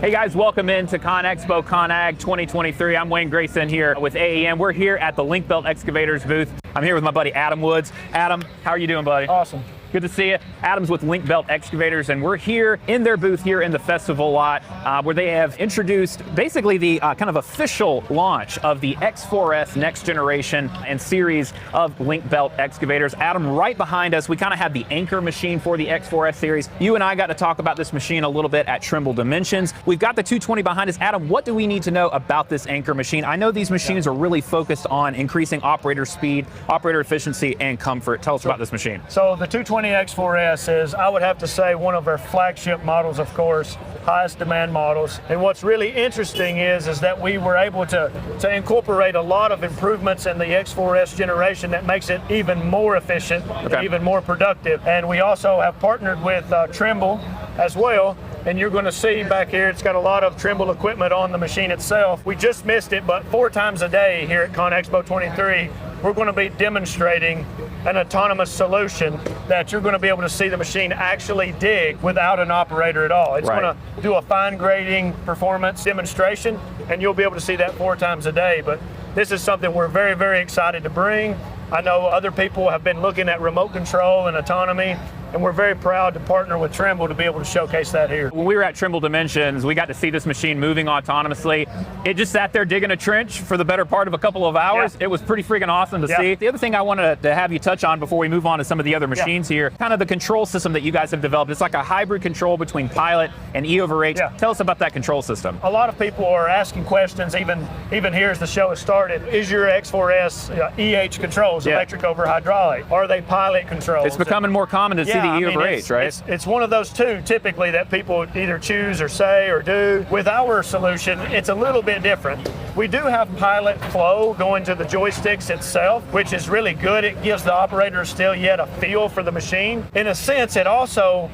Hey guys, welcome into CONEXPO-CON AGG 2023. I'm Wayne Grayson here with AEM. We're here at the Link-Belt Excavators booth. I'm here with my buddy Adam Woods. Adam, how are you doing, buddy? Awesome. Good to see you. Adam's with Link-Belt Excavators, and we're here in their booth here in the festival lot where they have introduced basically the kind of official launch of the X4s next generation and series of Link-Belt Excavators. Adam, right behind us, we kind of have the anchor machine for the X4s series. You and I got to talk about this machine a little bit at Trimble Dimensions. We've got the 220 behind us. Adam, what do we need to know about this anchor machine? I know these machines are really focused on increasing operator speed, operator efficiency, and comfort. Tell us about this machine. So the 220 X4s is, I would have to say, one of our flagship models, of course, highest demand models. And what's really interesting is that we were able to incorporate a lot of improvements in the X4s generation that makes it even more efficient, and even more productive. And we also have partnered with Trimble as well. And you're going to see back here, it's got a lot of Trimble equipment on the machine itself. We just missed it, but 4 times a day here at CONEXPO 23, we're going to be demonstrating an autonomous solution that you're going to be able to see the machine actually dig without an operator at all. It's going to do a fine grading performance demonstration, and you'll be able to see that 4 times a day. But this is something we're very, very excited to bring. I know other people have been looking at remote control and autonomy, and we're very proud to partner with Trimble to be able to showcase that here. When we were at Trimble Dimensions, we got to see this machine moving autonomously. It just sat there digging a trench for the better part of a couple of hours. Yeah. It was pretty freaking awesome to see. The other thing I wanted to have you touch on before we move on to some of the other machines here, kind of the control system that you guys have developed. It's like a hybrid control between Pilot and E/H. Tell us about that control system. A lot of people are asking questions, even here as the show has started. Is your X4s EH controls, electric over hydraulic? Are they Pilot controls? It's becoming more common to see the E/H, right? It's one of those two typically that people either choose or say or do. With our solution, it's a little bit different. We do have Pilot flow going to the joysticks itself, which is really good. It gives the operator still yet a feel for the machine. In a sense, it also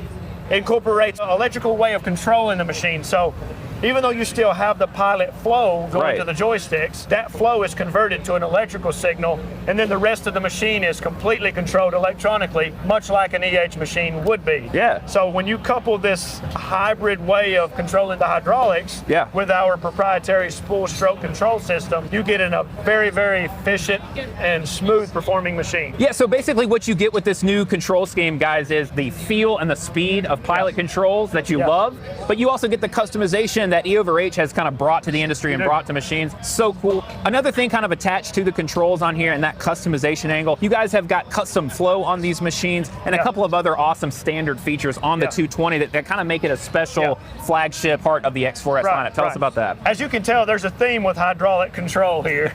incorporates an electrical way of controlling the machine. So even though you still have the Pilot flow going to the joysticks, that flow is converted to an electrical signal, and then the rest of the machine is completely controlled electronically, much like an EH machine would be. So when you couple this hybrid way of controlling the hydraulics with our proprietary spool stroke control system, you get in a very, very efficient and smooth performing machine. So basically what you get with this new control scheme, guys, is the feel and the speed of Pilot controls that you love, but you also get the customization that E/H has kind of brought to the industry and brought to machines. So cool. Another thing kind of attached to the controls on here and that customization angle, you guys have got custom flow on these machines and a couple of other awesome standard features on the 220 that kind of make it a special flagship part of the X4s lineup. Tell us about that. As you can tell, there's a theme with hydraulic control here.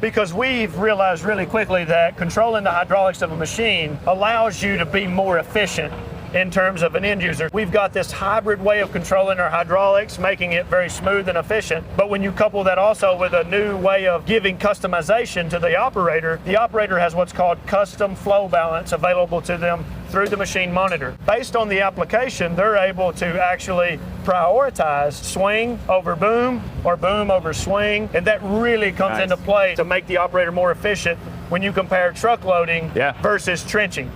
Because we've realized really quickly that controlling the hydraulics of a machine allows you to be more efficient in terms of an end user. We've got this hybrid way of controlling our hydraulics, making it very smooth and efficient. But when you couple that also with a new way of giving customization to the operator has what's called custom flow balance available to them through the machine monitor. Based on the application, they're able to actually prioritize swing over boom or boom over swing, and that really comes into play to make the operator more efficient when you compare truck loading versus trenching.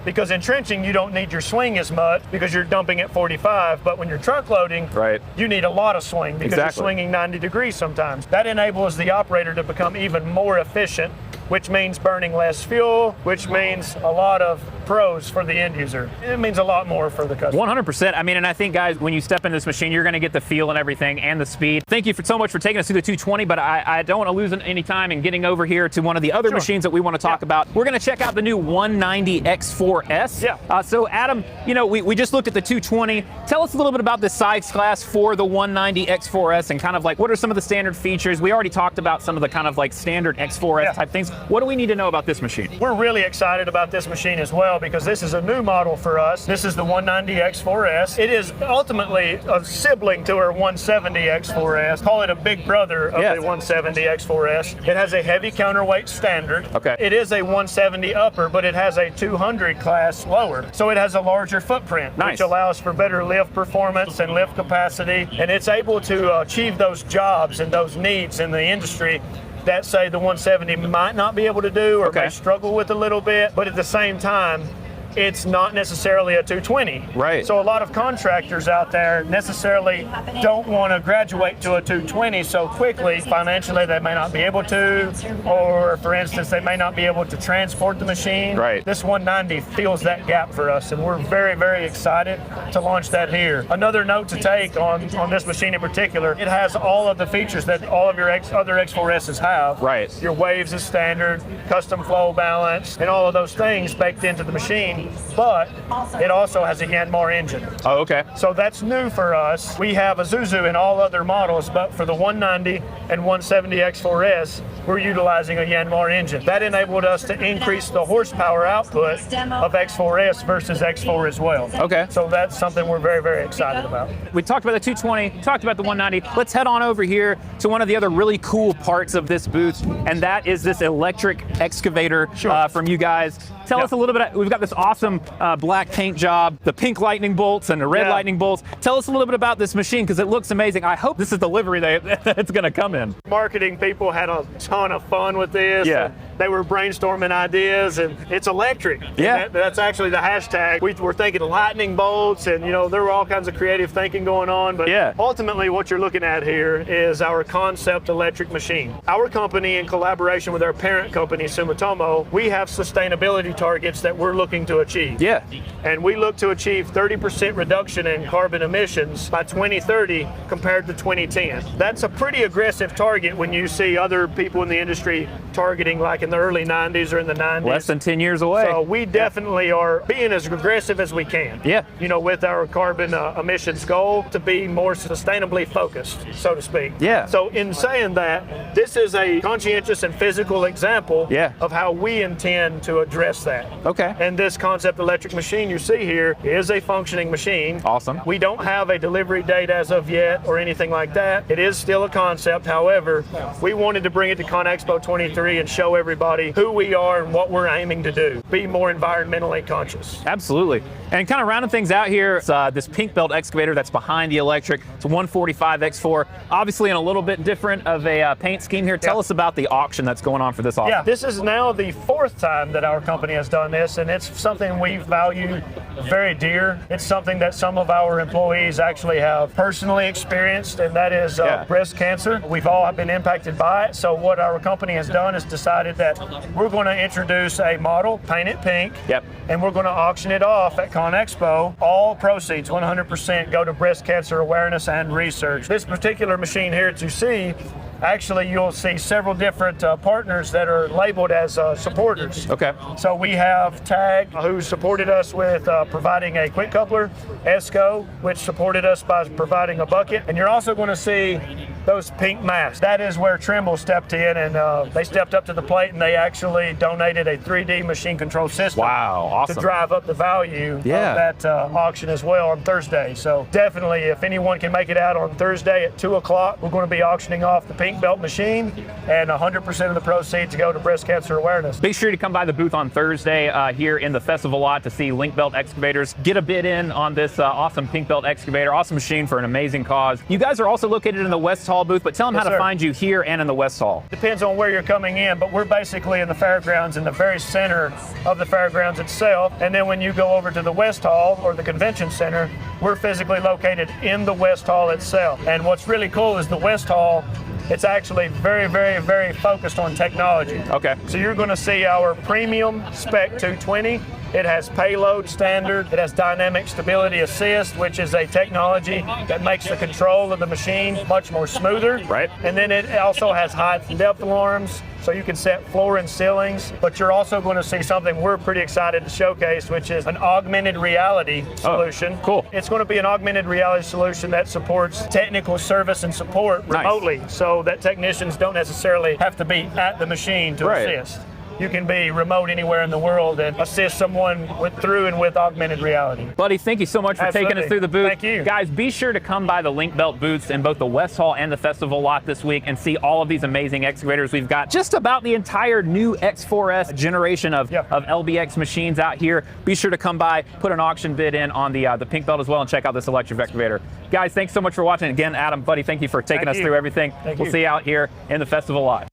Because in trenching, you don't need your swing as much because you're dumping at 45, but when you're truck loading, you need a lot of swing because you're swinging 90 degrees sometimes. That enables the operator to become even more efficient, which means burning less fuel, which means a lot of pros for the end user. It means a lot more for the customer. 100%. I mean, and I think, guys, when you step in this machine, you're going to get the feel and everything and the speed. Thank you so much for taking us through the 220, but I don't want to lose any time in getting over here to one of the other machines that we want to talk about. We're going to check out the new 190 X4s. So, Adam, you know, we just looked at the 220. Tell us a little bit about the size class for the 190 X4s and kind of like what are some of the standard features. We already talked about some of the kind of like standard X4s type things. What do we need to know about this machine? We're really excited about this machine as well because this is a new model for us. This is the 190 X4s. It is ultimately a sibling to our 170 X4s. Call it a big brother of the 170 X4s. It has a heavy counterweight standard. It is a 170 upper, but it has a 200 class lower. So it has a larger footprint, which allows for better lift performance and lift capacity. And it's able to achieve those jobs and those needs in the industry that say the 170 might not be able to do or may struggle with a little bit, but at the same time, it's not necessarily a 220. Right. So a lot of contractors out there necessarily don't want to graduate to a 220 so quickly. Financially, they may not be able to, or for instance, they may not be able to transport the machine. Right. This 190 fills that gap for us, and we're very, very excited to launch that here. Another note to take on this machine in particular, it has all of the features that all of your other X4Ss have. Right. Your waves is standard, custom flow balance, and all of those things baked into the machine, but it also has a Yanmar engine. Oh, okay. So that's new for us. We have a Zuzu in all other models, but for the 190 and 170 X4S, we're utilizing a Yanmar engine. That enabled us to increase the horsepower output of X4S versus X4 as well. Okay. So that's something we're very, very excited about. We talked about the 220, talked about the 190. Let's head on over here to one of the other really cool parts of this booth, and that is this electric excavator from you guys. Tell us a little bit, we've got this awesome black paint job, the pink lightning bolts and the red lightning bolts. Tell us a little bit about this machine, because it looks amazing. I hope this is the livery that it's gonna come in. Marketing people had a ton of fun with this. Yeah. They were brainstorming ideas, and it's electric. Yeah. That's actually the hashtag. We were thinking lightning bolts, and you know, there were all kinds of creative thinking going on, but ultimately what you're looking at here is our concept electric machine. Our company, in collaboration with our parent company, Sumitomo, we have sustainability targets that we're looking to achieve. Yeah. And we look to achieve 30% reduction in carbon emissions by 2030 compared to 2010. That's a pretty aggressive target when you see other people in the industry targeting like in the early 90s or in the 90s. Less than 10 years away. So we definitely are being as aggressive as we can. Yeah. You know, with our carbon emissions goal to be more sustainably focused, so to speak. Yeah. So in saying that, this is a conscientious and physical example of how we intend to address that. Okay. And this concept electric machine you see here is a functioning machine. Awesome. We don't have a delivery date as of yet or anything like that. It is still a concept. However, we wanted to bring it to CONEXPO 23 and show everybody who we are and what we're aiming to do. Be more environmentally conscious. Absolutely. And kind of rounding things out here, it's, this pink belt excavator that's behind the electric. It's a 145 X4, obviously in a little bit different of a paint scheme here. Tell us about the auction that's going on for this auction. Yeah, this is now the 4th time that our company has done this, and it's something we value very dear. It's something that some of our employees actually have personally experienced, and that is breast cancer. We've all been impacted by it, so what our company has done is decided that we're going to introduce a model, paint it pink, and we're going to auction it off at CONEXPO. All proceeds, 100%, go to breast cancer awareness and research. This particular machine here that you see, actually you'll see several different partners that are labeled as supporters. Okay. So we have TAG, who supported us with providing a quick coupler, ESCO, which supported us by providing a bucket, and you're also going to see those pink masks. That is where Trimble stepped in, and they stepped up to the plate, and they actually donated a 3D machine control system. Wow, awesome. To drive up the value of that auction as well on Thursday. So definitely, if anyone can make it out on Thursday at 2 o'clock, we're going to be auctioning off the pink belt machine, and 100% of the proceeds go to breast cancer awareness. Be sure to come by the booth on Thursday here in the festival lot to see Link Belt Excavators. Get a bid in on this awesome pink belt excavator, awesome machine for an amazing cause. You guys are also located in the West Hall booth, but tell them how to find you here and in the West Hall. Depends on where you're coming in, but we're basically in the fairgrounds, in the very center of the fairgrounds itself. And then when you go over to the West Hall or the convention center, we're physically located in the West Hall itself. And what's really cool is the West Hall, it's actually very, very, very focused on technology. Okay. So you're going to see our premium spec 220. It has payload standard. It has dynamic stability assist, which is a technology that makes the control of the machine much more smoother. Right. And then it also has height and depth alarms, so you can set floor and ceilings. But you're also going to see something we're pretty excited to showcase, which is an augmented reality solution. Oh, cool. It's going to be an augmented reality solution that supports technical service and support remotely, so that technicians don't necessarily have to be at the machine to assist. You can be remote anywhere in the world and assist someone through and with augmented reality. Buddy, thank you so much for taking us through the booth. Thank you. Guys, be sure to come by the Link Belt booths in both the West Hall and the festival lot this week and see all of these amazing excavators. We've got just about the entire new X4S generation of LBX machines out here. Be sure to come by, put an auction bid in on the pink belt as well, and check out this electric excavator. Guys, thanks so much for watching. Again, Adam, buddy, thank you for taking us through everything. We'll see you out here in the festival lot.